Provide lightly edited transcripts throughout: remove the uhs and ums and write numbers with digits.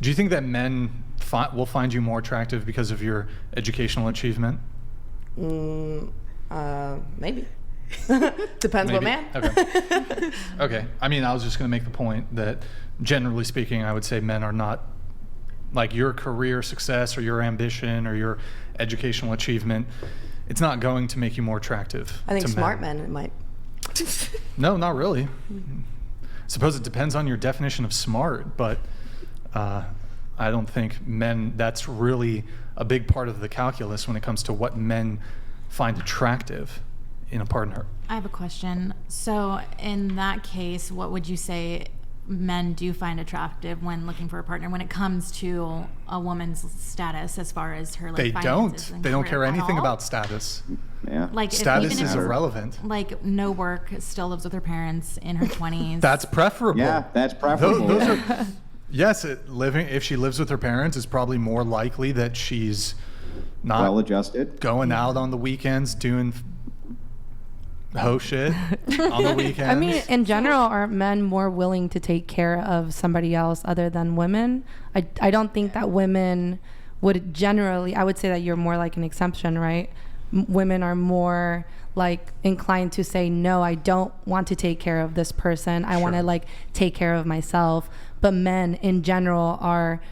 Do you think that men will find you more attractive because of your educational achievement? Maybe. Depends what man. Okay. Okay. I mean, I was just going to make the point that generally speaking, I would say men are not, like, your career success or your ambition or your educational achievement, it's not going to make you more attractive. I think to smart men, it might. No, not really. Suppose it depends on your definition of smart, but I don't think men, that's really a big part of the calculus when it comes to what men find attractive in a partner. I have a question. So in that case, what would you say men do find attractive when looking for a partner when it comes to a woman's status as far as her, like, They finances don't. and They don't career care at anything all? about status. Yeah. Like, Status even is if, irrelevant. like, no work, still lives with her parents in her 20s. That's preferable. Yeah, that's preferable. Those are, yes, if she lives with her parents, it's probably more likely that she's not Well adjusted. going out on the weekends doing hoe shit on the weekends. I mean, in general, are men more willing to take care of somebody else other than women? I don't think that women would generally, I would say that you're more like an exception, right? Women are more like inclined to say, no, I don't want to take care of this person. I want to, like, take care of myself. But men in general are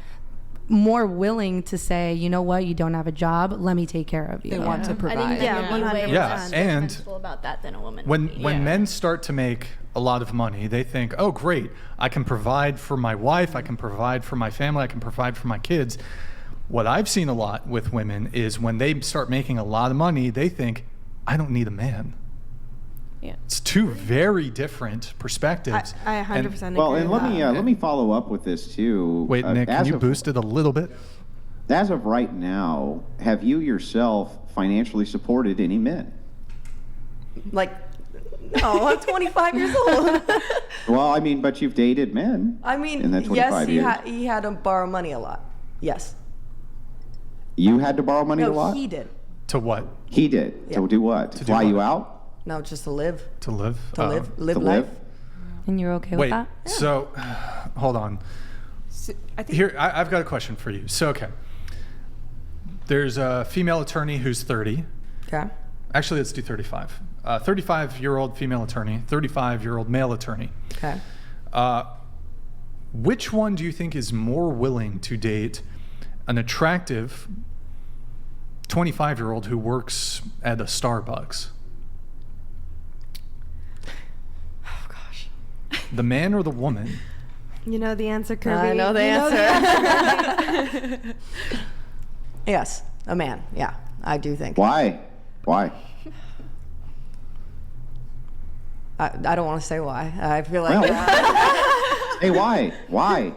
more willing to say, you know what, you don't have a job, let me take care of you. They want to I provide. think men would be way Yeah, more and sensible about that than a woman. when would be. when men start to make a lot of money, they think, oh, great, I can provide for my wife, I can provide for my family, I can provide for my kids. What I've seen a lot with women is when they start making a lot of money, they think, I don't need a man. Yeah. It's two very different perspectives. I 100% And- agree. Well, and with that. let me follow up with this too. Wait, Nick, can as you of- boost it a little bit? As of right now, have you yourself financially supported any men? Like, no, I'm 25 years old. Well, I mean, but you've dated men. I mean, in that yes, 25 years. he had to borrow money a lot. Yes. You had to borrow money a No, lot? he did. To what? He did. Yeah. To do what? To do fly you what? out? No, just to live. To live? To live To life. live? And you're okay Wait, with that? so hold on. I think Here, I've got a question for you. So, okay. There's a female attorney who's 30. Okay. Actually, let's do 35. 35-year-old female attorney, 35-year-old male attorney. Okay. Which one do you think is more willing to date an attractive 25-year-old who works at a Starbucks? Oh gosh. The man or the woman? you know the answer, Kirby. I know the You answer. Yes, a man. Yeah, I do think. Why? Why? I don't want to say why. I feel like Well, hey, why? Why?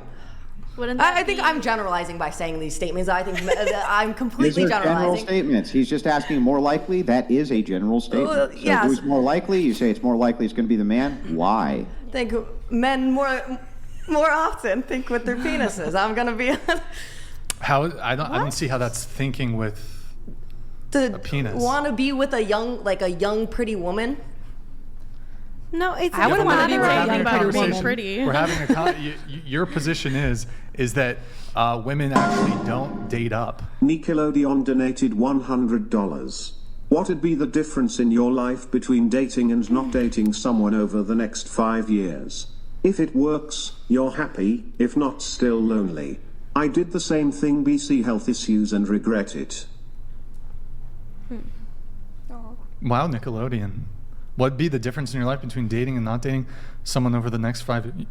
Wouldn't that I think be- I'm generalizing by saying these statements. I think I'm These completely are general generalizing. statements. He's just asking more likely. That is a general statement. Well, So yes. who's more likely? You say it's more likely it's going to be the man. Why? I think men more often think with their penises. I'm gonna be How I don't see how that's thinking with to penis. want to be with a young pretty woman. No, it's I wouldn't not wanna be with a right young about pretty being woman. pretty. We're having your position is that women actually don't date up. Nickelodeon donated $100. What'd be the difference in your life between dating and not dating someone over the next 5 years? If it works, you're happy, if not, still lonely. I did the same thing, BC health issues, and regret it. Wow, Nickelodeon. What'd be the difference in your life between dating and not dating someone over the next 5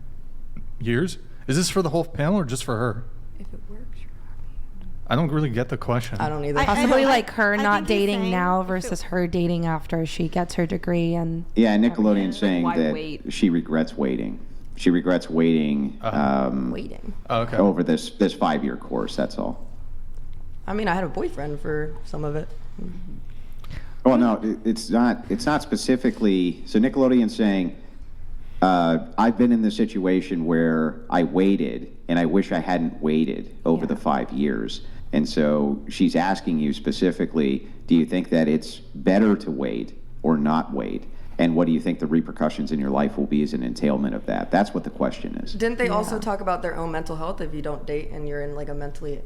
years? Is this for the whole panel or just for her? If it works, I don't really get the question. I don't either. Possibly I- like her I not think he's dating saying now if it- versus her dating after she gets her degree and Yeah, Nickelodeon's saying why that wait? she regrets waiting. She regrets waiting Waiting. Oh, okay. over this 5-year course. That's all. I mean, I had a boyfriend for some of it. Well, no, it's not specifically. So Nickelodeon's saying, I've been in the situation where I waited, and I wish I hadn't waited over the 5 years. And so she's asking you specifically, do you think that it's better to wait or not wait? And what do you think the repercussions in your life will be as an entailment of that? That's what the question is. Didn't they also talk about their own mental health if you don't date and you're in like a mentally?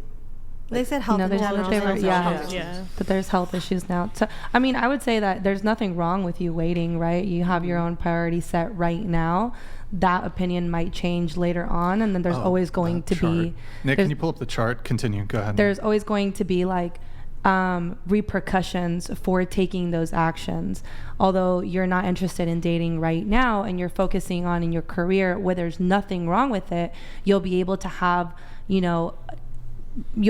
They said health in there's, general. they were, yeah, Yeah. but there's health issues now. So, I mean, I would say that there's nothing wrong with you waiting, right? You have your own priority set right now. That opinion might change later on, and then there's always going to be. Nick, can you pull up the chart? Continue. Go ahead. There's always going to be like repercussions for taking those actions. Although you're not interested in dating right now and you're focusing on in your career where there's nothing wrong with it, you'll be able to have, you'll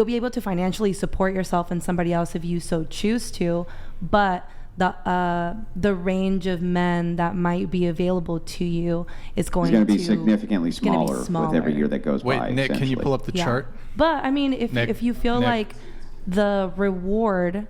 be able to financially support yourself and somebody else if you so choose to, but the range of men that might be available to you is going It's to be significantly gonna be smaller with every year that goes Wait, by. Nick, can you essentially. pull up the chart? But I mean, if you feel Nick. like the reward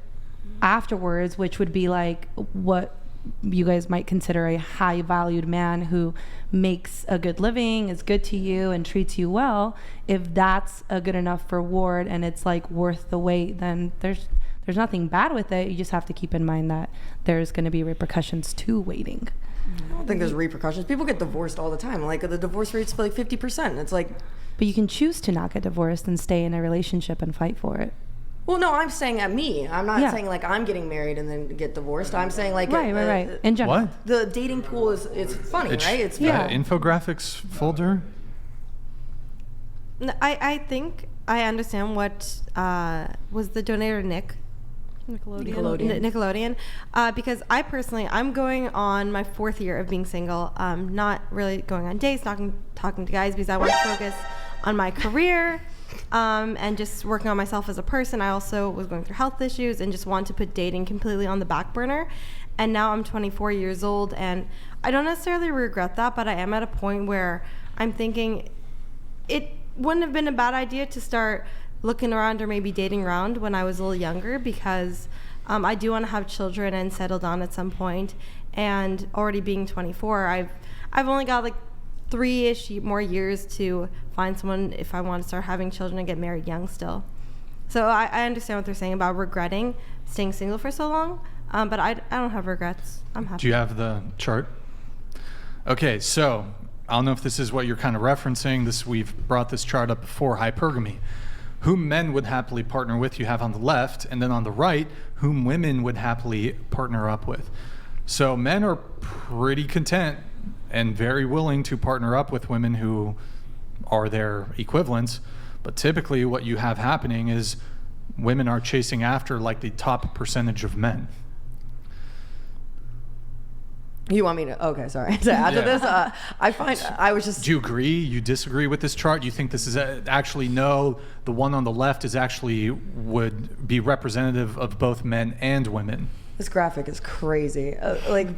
afterwards, which would be like what you guys might consider a high valued man who makes a good living, is good to you and treats you well, if that's a good enough reward and it's like worth the wait, then there's nothing bad with it. You just have to keep in mind that there's going to be repercussions to waiting. I don't think there's repercussions. People get divorced all the time. Like the divorce rate's like 50%. It's like, But you can choose to not get divorced and stay in a relationship and fight for it. well, no, I'm saying at me. I'm not Yeah. saying like I'm getting married and then get divorced. I'm saying like Right. In general. What? The dating pool is it's funny, right? It's the infographics folder. No, I think I understand what was the donator Nick. Nickelodeon. Because I'm going on my 4th year of being single. Not really going on dates, talking to guys because I want to focus on my career and just working on myself as a person. I also was going through health issues and just wanted to put dating completely on the back burner. And now I'm 24 years old, and I don't necessarily regret that, but I am at a point where I'm thinking it wouldn't have been a bad idea to start looking around or maybe dating around when I was a little younger, because I do want to have children and settle down at some point. And already being 24, I've only got like 3-ish more years to find someone if I want to start having children and get married young still. So I understand what they're saying about regretting staying single for so long, but I don't have regrets. I'm happy. Do you have the chart? Okay, so I don't know if this is what you're kind of referencing. We've brought this chart up before, hypergamy. Whom men would happily partner with, you have on the left, and then on the right, whom women would happily partner up with. So men are pretty content and very willing to partner up with women who are their equivalents, but typically what you have happening is women are chasing after like the top percentage of men. You want me to? Okay, sorry. To add to this, I was just. Do you agree? You disagree with this chart? You think this is actually no? The one on the left is actually would be representative of both men and women. This graphic is crazy. Let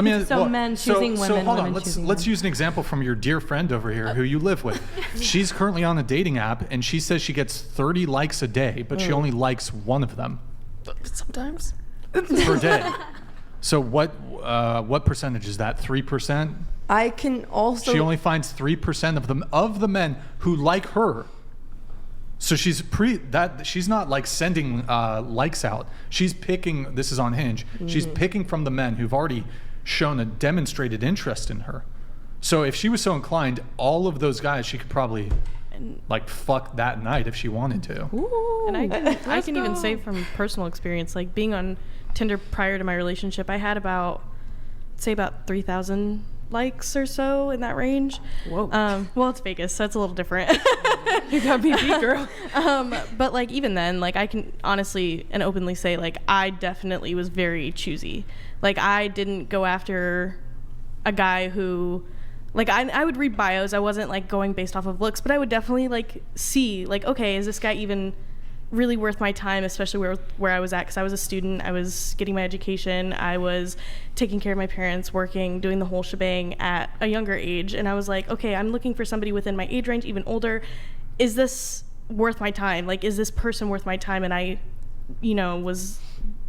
me. So men choosing So women, hold on. women Let's choosing let's men. use an example from your dear friend over here who you live with. She's currently on a dating app, and she says she gets 30 likes a day, but she only likes one of them Sometimes. per day. So what percentage is that? 3%? I can also. She only finds 3% of the men who like her. So she's not like sending likes out. She's picking. This is on Hinge. She's picking from the men who've already shown a demonstrated interest in her. So if she was so inclined, all of those guys she could probably like fuck that night if she wanted to. And I can even say from personal experience, like being on Tinder prior to my relationship, I had about 3,000 likes or so in that range. Whoa. Well, it's Vegas, so it's a little different. You got me beat, girl. But like even then, like I can honestly and openly say, like I definitely was very choosy. Like I didn't go after a guy who, like I would read bios. I wasn't like going based off of looks, but I would definitely like see, like, okay, is this guy even really worth my time, especially where I was at, because I was a student, I was getting my education, I was taking care of my parents, working, doing the whole shebang at a younger age, and I was like, okay, I'm looking for somebody within my age range, even older. Is this worth my time? Like, is this person worth my time? And I, was,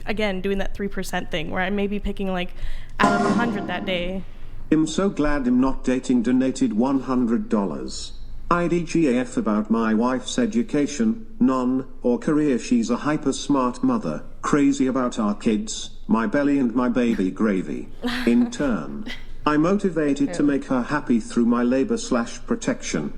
again, doing that 3% thing, where I may be picking, like, out of 100 that day. I'm so glad I'm not dating donated $100. IDGAF about my wife's education, none, or career. She's a hyper smart mother. crazy about our kids, my belly and my baby gravy. In turn, I'm motivated to make her happy through my labor/protection.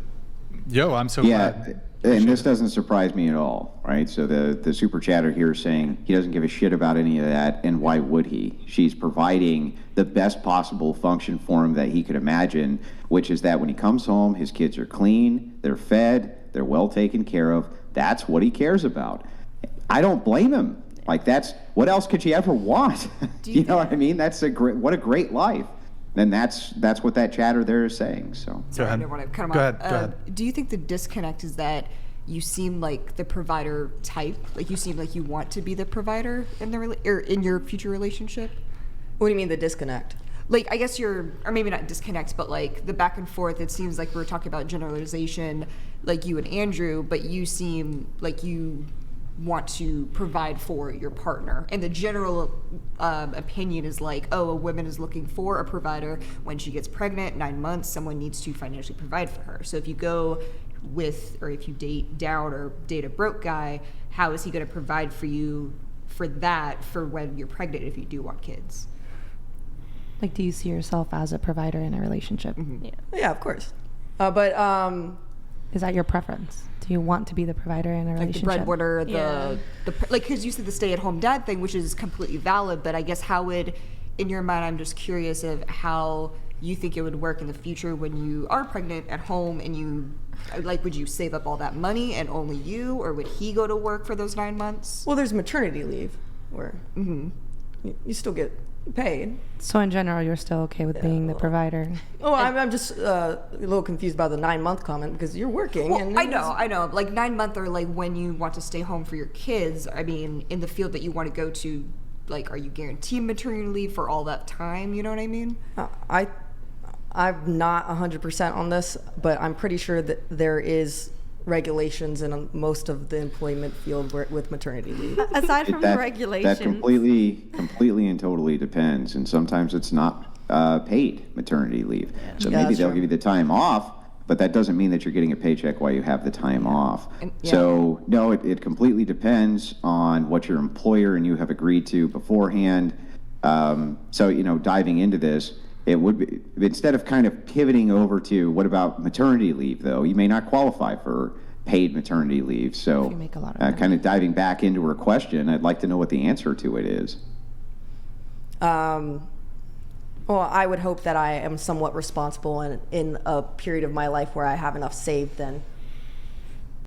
Yo, I'm so Yeah, glad. and this doesn't surprise me at all, right? So the super chatter here is saying he doesn't give a shit about any of that, and why would he? She's providing the best possible function for him that he could imagine, which is that when he comes home, his kids are clean, they're fed, they're well taken care of. That's what he cares about. I don't blame him. Like, that's, what else could you ever want? You know what I mean? That's what a great life. And that's what that chatter there is saying. So Go ahead. I want to cut him Go off. ahead. Go ahead. Do you think the disconnect is that you seem like the provider type, like you seem like you want to be the provider in the or in your future relationship? What do you mean the disconnect? Like, I guess you're, or maybe not disconnect, but like the back and forth. It seems like we're talking about generalization, like you and Andrew, but you seem like you want to provide for your partner, and the general opinion is like, oh, a woman is looking for a provider when she gets pregnant, 9 months, someone needs to financially provide for her. So if you go with, or if you date down or date a broke guy, how is he going to provide for you for that, for when you're pregnant, if you do want kids? Like, do you see yourself as a provider in a relationship? Yeah, of course. But Is that your preference? Do you want to be the provider in a Like the relationship? breadwinner, Yeah. like, because you said the stay-at-home dad thing, which is completely valid, but I guess how would, in your mind, I'm just curious of how you think it would work in the future when you are pregnant at home, and you, like, would you save up all that money and only you, or would he go to work for those 9 months? well, there's maternity leave where you still get paid. So in general, you're still okay with being the provider? Oh, I'm just a little confused by the 9-month comment because you're working. Well, and I know. Like 9 month, or like when you want to stay home for your kids. I mean, in the field that you want to go to, like, are you guaranteed maternity leave for all that time? You know what I mean? I'm not 100% on this, but I'm pretty sure that there is regulations in most of the employment field with maternity leave. Aside from that regulations. completely and totally depends, and sometimes it's not paid maternity leave. So Yeah, maybe that's they'll true. give you the time off, but that doesn't mean that you're getting a paycheck while you have the time off. yeah. So no, it completely depends on what your employer and you have agreed to beforehand. So, you know, diving into this, it would be, instead of kind of pivoting over to what about maternity leave, though, you may not qualify for paid maternity leave. So If you make a lot of money. kind of diving back into her question, I'd like to know what the answer to it is. Well, I would hope that I am somewhat responsible in a period of my life where I have enough saved then